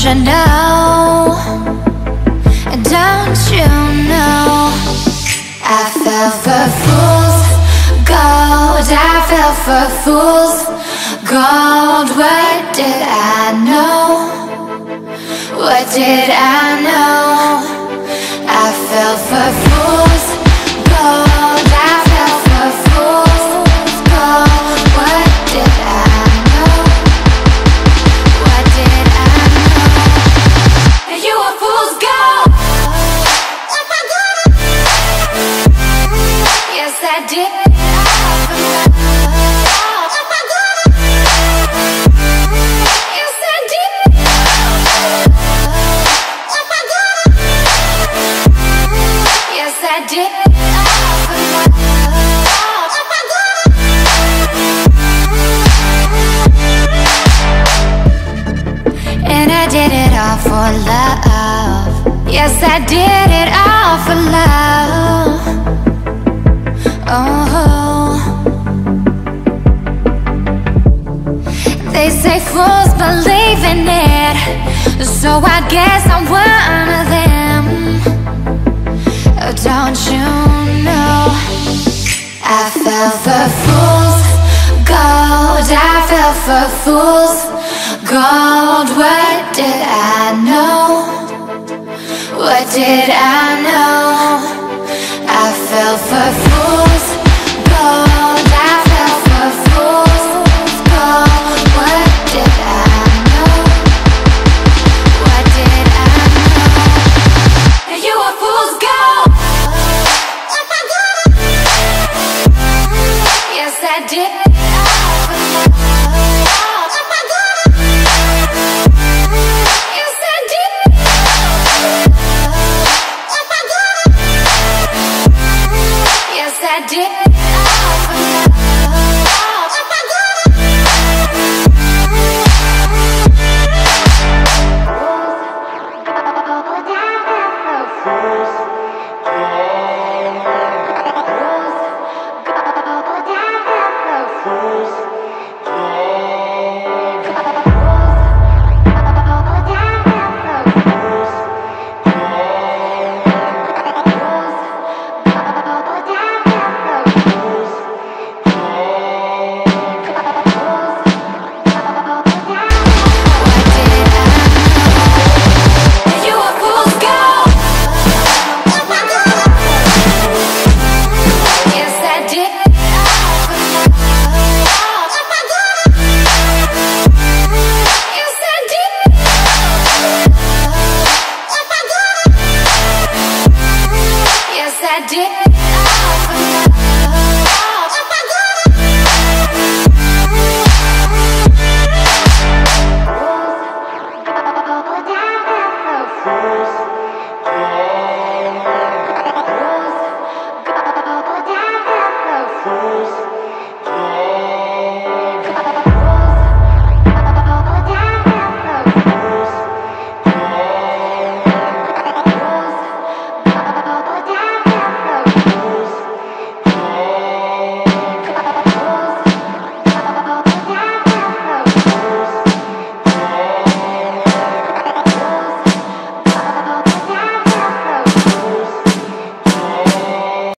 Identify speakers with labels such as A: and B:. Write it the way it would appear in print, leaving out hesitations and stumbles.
A: you know? Don't you know? I fell for fools gold. I fell for fools gold. What did I know? What did I know? I fell for fools gold. I fell for fools gold. What did I know? What did I know? You were fool's gold. Yes, I did. Yes, I did. Yes, I did. And I did it all for love. Yes, I did it all for love. Oh, they say fools believe in it, so I guess I'm one of them. Oh, don't you know? I fell for fools gold. I fell for fools gold. What did I know? What did I know?